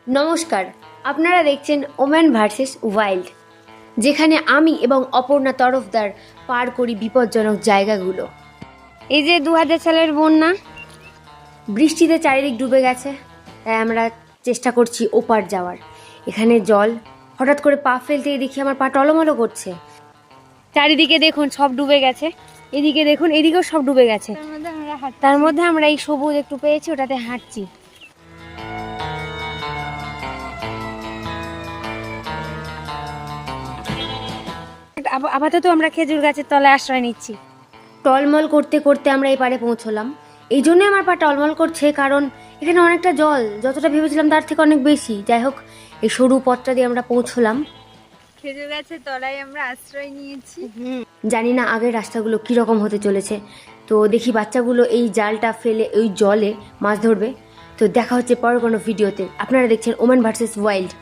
নমস্কার, আপনারা দেখছেন ওম্যান ভার্সেস ওয়াইল্ড, যেখানে আমি এবং অপর্ণা তরফদার পার করি বিপজ্জনক জায়গাগুলো। এই যে 2000 সালের বন্যা, বৃষ্টিতে চারিদিক ডুবে গেছে, তাই আমরা চেষ্টা করছি ওপার যাওয়ার। এখানে জল, হঠাৎ করে পা ফেলতেই দেখি আমার পা টলমলো করছে। চারিদিকে দেখুন সব ডুবে গেছে, এদিকে দেখুন এদিকেও সব ডুবে গেছে। তার মধ্যে আমরা এই সবুজ একটু পেয়েছি, ওটাতে হাঁটছি। আপাতত আমরা খেজুর গাছের তলায় আশ্রয় নিচ্ছি। টলমল করতে করতে আমরা এই পাড়ে পৌঁছলাম। এই জন্যই আমার পা টলমল করছে, কারণ এখানে অনেকটা জল, যতটা ভেবেছিলাম তার থেকে অনেক বেশি। যাই হোক, এই সরু পথটা দিয়ে আমরা পৌঁছলাম। খেজুর গাছের তলায় আমরা আশ্রয় নিয়েছি। জানি না আগের রাস্তাগুলো কীরকম হতে চলেছে। তো দেখি বাচ্চাগুলো এই জালটা ফেলে ওই জলে মাছ ধরবে। তো দেখা হচ্ছে পরের কোনো ভিডিওতে। আপনারা দেখছেন ওম্যান ভার্সেস ওয়াইল্ড।